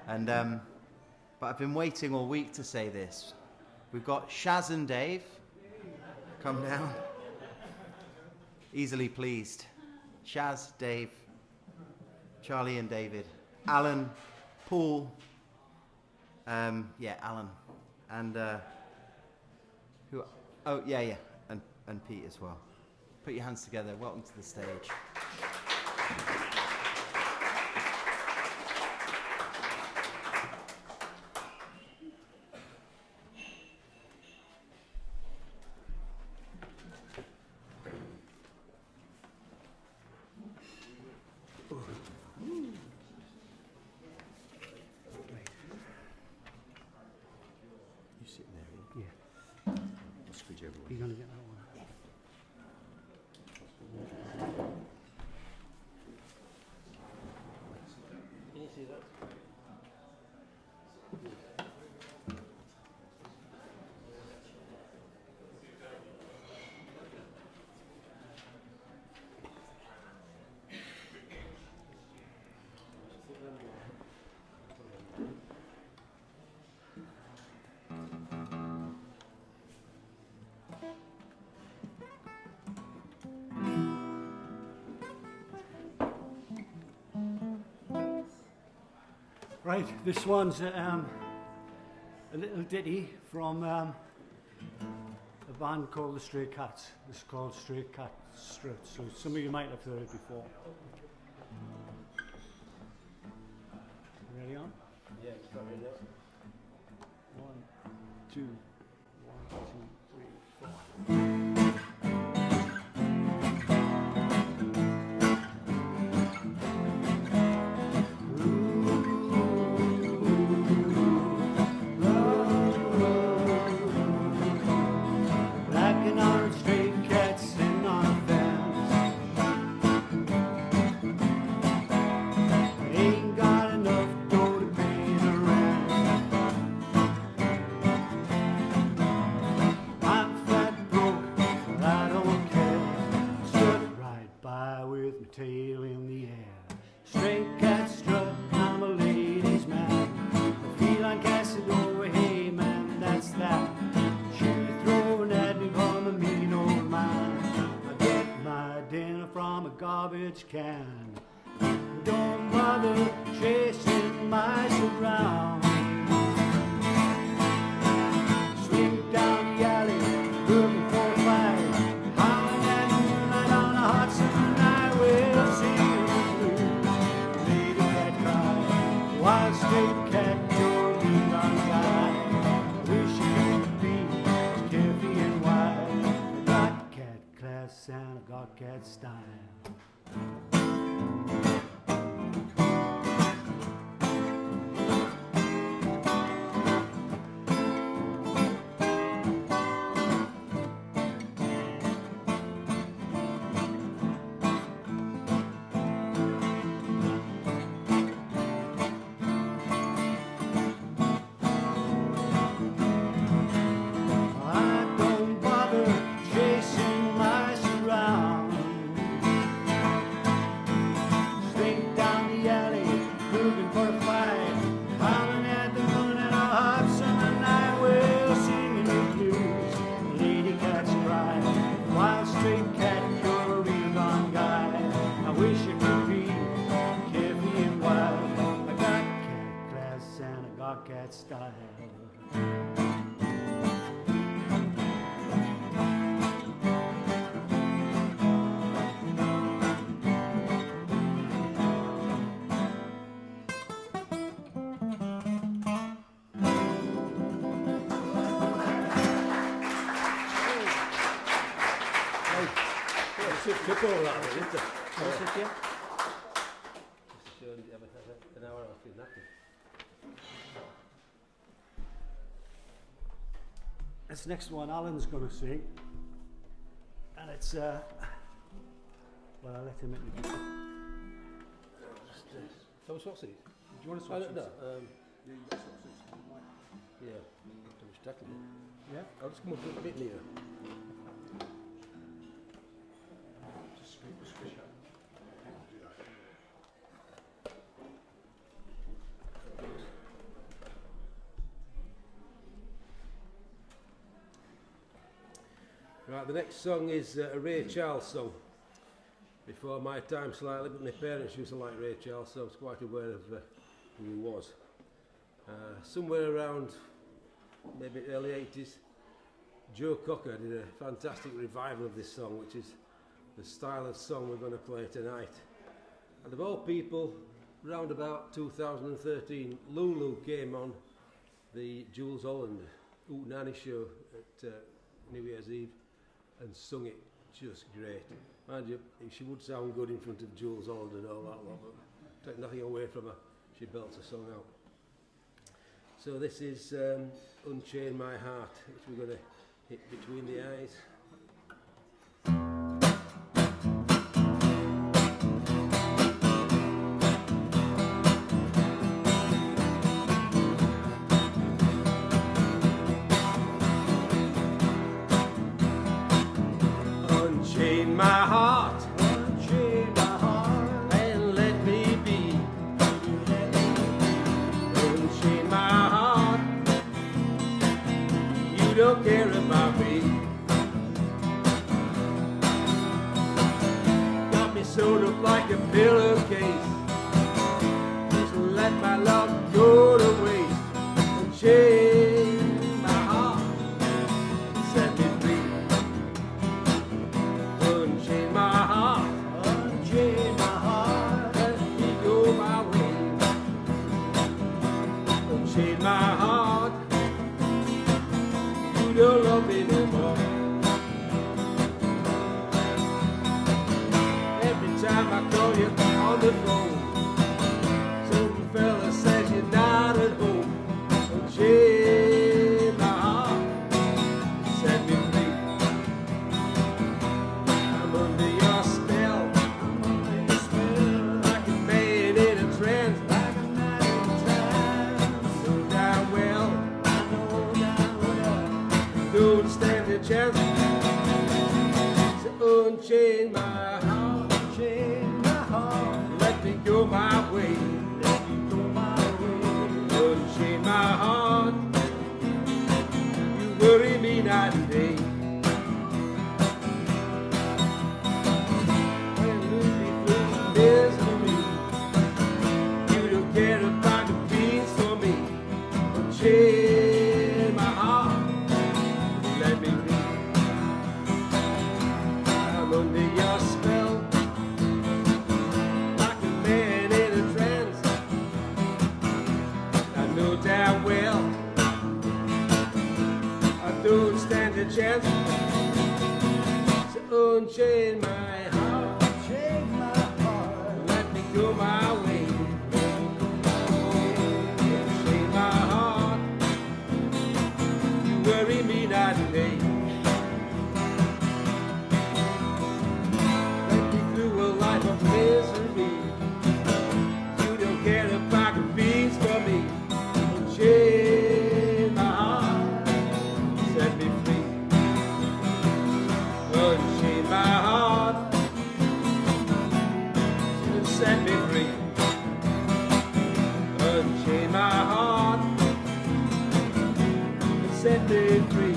And but I've been waiting all week to say this. We've got Shaz and Dave. Come down. Easily pleased. Shaz, Dave, Charlie and David, Alan, Paul. Alan, and who? Oh, yeah. And Pete as well. Put your hands together. Welcome to the stage. You sit there. Yeah. I'll squeeze you everywhere. You're going to get that one. Can you see that? Right, this one's a little ditty from a band called the Stray Cats. It's called Stray Cat Strut, so some of you might have heard it before. Ready on? Yeah, it's got in there. 1, 2, 1, 2, 3, 4. Black and orange stray cats sitting on a fence. Ain't got enough dough to pay the rent. I'm fat broke, but I don't care. Strut right by with my tail in the air. Stray cat strut, I'm a ladies' man. The feline Casanova, hey man, that's that. Shoe throwing at me from a mean old man. I get my dinner from a garbage can. Don't bother chasing mice around. Swing down the alley, looking for a fight. Howling at the moonlight on a hot summer night. We'll sing the blues, lady cat cry. Wild straight cat, you're the young guy. I wish you could be as carefree and wild. I got cat class and I got cat style. I don't bother chasing mice around. Straight down the alley, looking for a fight. Howling at the moon and a hot summer night. We're singing the blues, lady cats cry. Wild straight cat, you're a real gone guy. I wish you could be carefree and wild. I got cat class and I got cat style. Just took all that, didn't it? That's it, yeah. Just showing you ever had an hour after nothing. This next one Alan's going to sing, and it's well, I'll let him introduce it. So sausage? Do you want to I swap don't know. seats? Yeah, too much tackling it. Yeah. I'll just come up a bit nearer. Right, the next song is a Ray Charles song. Before my time slightly, but my parents used to like Ray Charles, so I was quite aware of who he was. Somewhere around maybe early 80s, Joe Cocker did a fantastic revival of this song, which is the style of song we're going to play tonight. And of all people, round about 2013, Lulu came on the Jules Holland Oot Nanny show at New Year's Eve and sung it just great. Mind you, she would sound good in front of Jules Holland and all that lot, but take nothing away from her, she belts a song out. So this is Unchain My Heart, which we're going to hit between the eyes. Unchain my heart, Unchain my heart, and let me be. Unchain my heart, you don't care about me. Got me sewed up like a pillowcase. Just let my love go to waste. Unchain my heart, set me free. Unchain my heart, Unchain my heart. let me go my way. Unchain my heart, you don't love me no more. Every time I call you on the phone, some fella says you're not at home. Unchain my heart, set me free. I'm under your spell, like a man in a trance. Know damn well, don't stand a chance. So unchain my heart, Unchain my heart. let me go my way. Unchain my heart, you worry me night and day. When you be full of misery, you don't care about the peace for me. Unchain my heart, let me be. I'm under your spell, like a man in a trance. I know damn well I don't stand a chance. So unchain my heart, Unchain my heart. let me go my way. Unchain my heart, you worry me night and day. Let me through a life of misery. You don't care about the beats for me. Unchain my heart, set me free. Unchain my heart, set me free. Unchain my heart, set me free.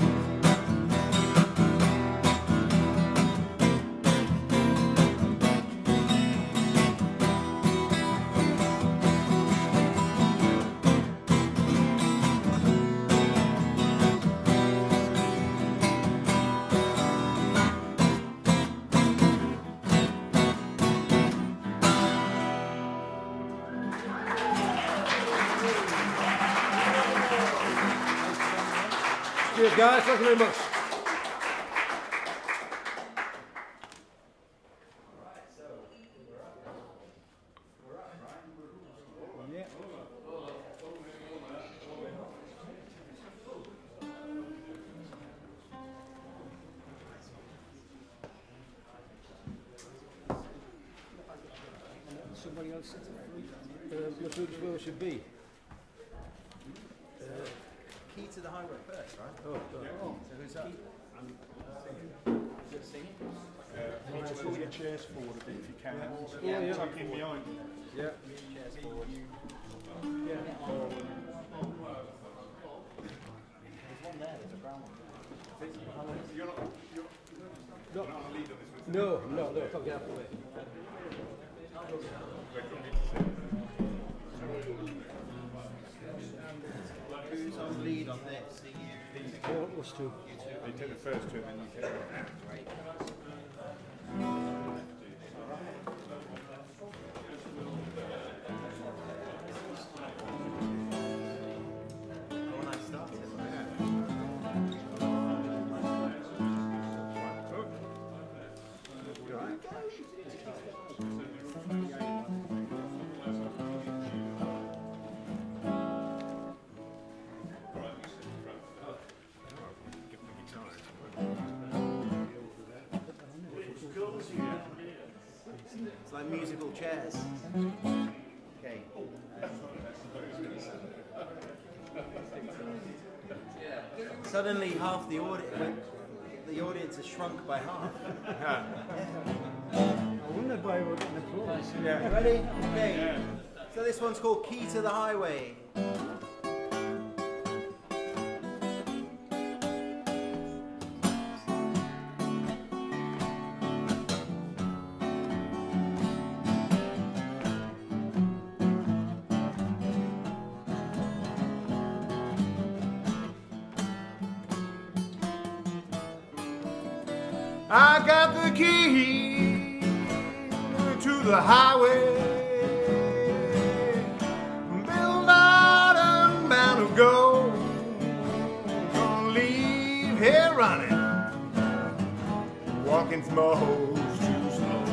Cheers, guys. Thank you very much. Somebody else says Which where we should be? Key to the highway first, right? Oh, So who's that? Singing? Pull your chairs forward a bit if you can. yeah. Tuck in behind you. yeah. Chairs forward. Yeah. There's one there, there's a brown one. You're not No, on the lead on this one. no, can't get out of the way. Who's on lead on this? Us two. They take the first two and then you take the Great. When I started, it's like musical chairs. Okay. Suddenly, half the audience has shrunk by half. I wonder why we're getting applause. You ready? Okay. So this one's called Key to the Highway. I got the key to the highway. Built out and bound to go. Gonna leave here running. Walking's most too slow.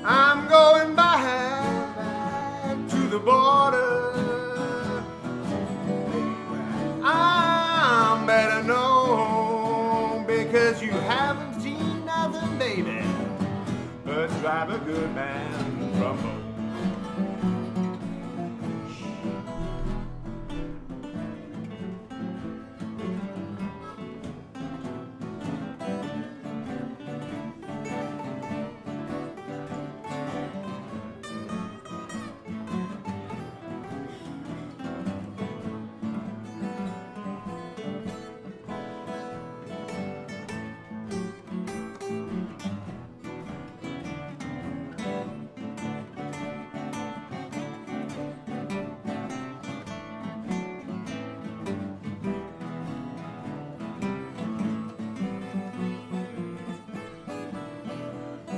I'm going back to the border. I'm better known because you haven't seen nothing, baby, but drive a good man from home.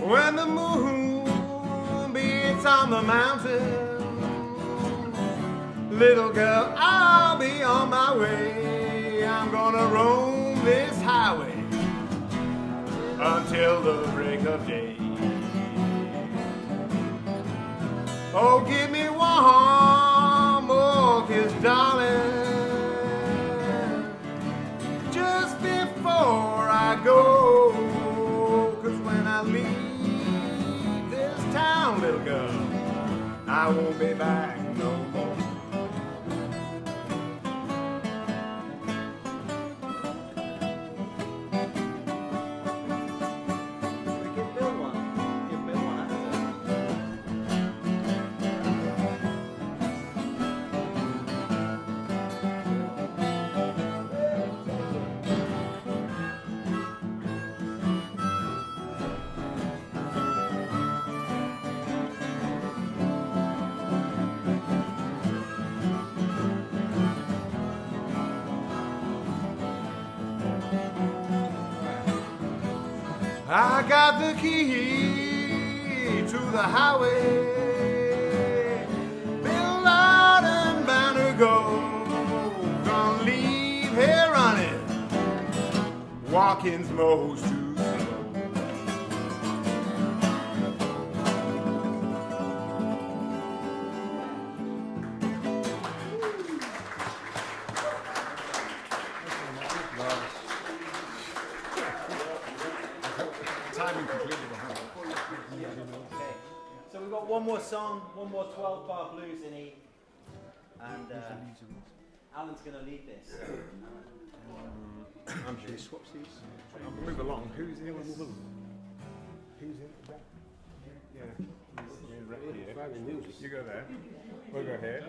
When the moon beats on the mountain, little girl, I'll be on my way. I'm gonna roam this highway until the break of day. Oh, give me one more kiss, darling, just before I go. 'Cause when I leave town, little girl, I won't be back no more. We can build one. We can build one after. I got the key to the highway, built out and bound to go. Gonna leave here running, walking's most too slow. Timing completely behind. Okay. So we've got one more song, one more 12-bar blues in E. And Alan's going to lead this. I'm sure. Swap these. Move along. Who's in? Who's in? Yeah. Right here. You go there. We'll go here.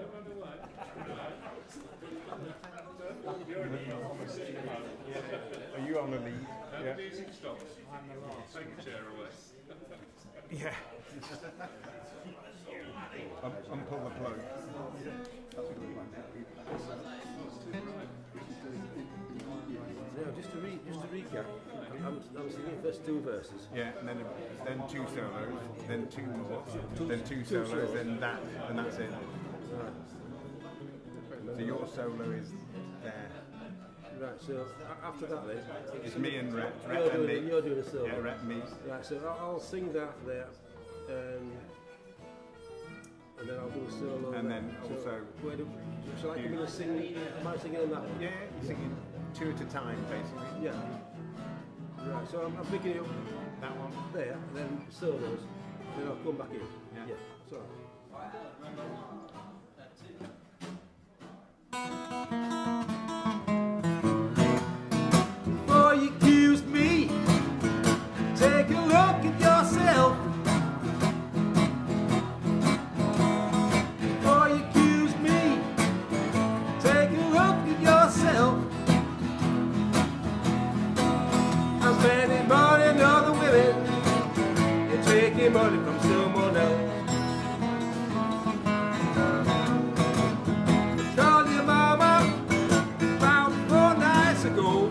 Are you on the lead? Yeah. Music stops. Take a chair away. Yeah. Unpull the plug. Yeah, just to recap, I'm singing the first two verses. Yeah, and then two solos, then two more, then two solos, then that, and that's it. Right. So your solo is there. Right, so after that then... It's me and Rhett You're and me. doing a solo. Yeah, Rhett and me. Right, so I'll sing that there, and then I'll do a solo. And then so also... Shall I come in and sing? Am I singing on that one? Yeah, you're singing two at a time, basically. Yeah. Right, so I'm picking it up That one. there, and then solos, then I'll come back in. Yeah. So. Before you accuse me, take a look at yourself. Before you accuse me, take a look at yourself. I'm spending money on other women, you're taking money from someone else. Called your mama about 4 nights ago.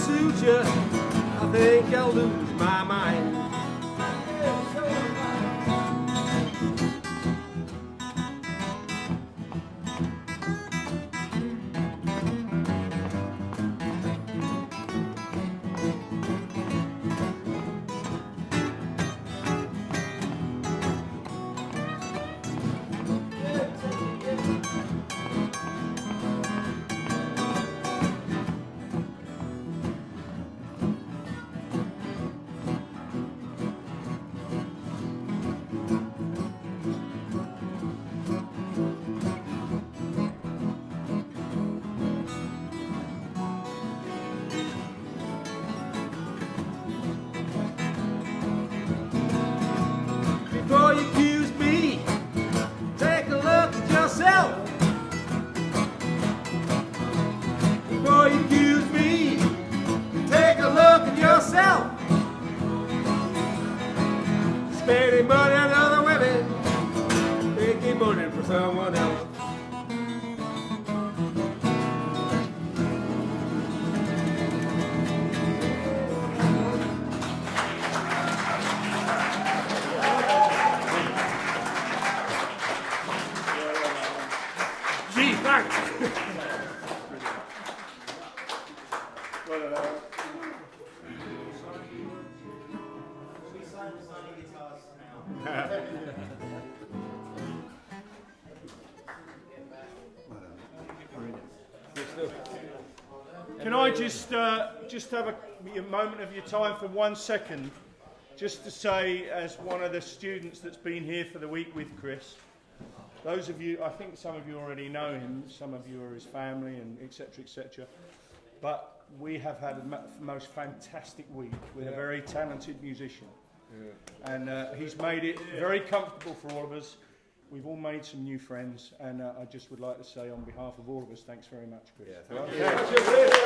suit you, I think I'll lose my mind. Before you accuse me, take a look at yourself. Before you accuse me, take a look at yourself. Spending money on other women, making money for someone else. Gee, thanks. Can I just have a moment of your time for 1 second, just to say, as one of the students that's been here for the week with Chris, those of you, I think some of you already know him, some of you are his family, and etc., etc. But we have had a most fantastic week with a very talented musician. Yeah. And he's made it very comfortable for all of us. We've all made some new friends, and I just would like to say on behalf of all of us, thanks very much, Chris. Yeah, thank you.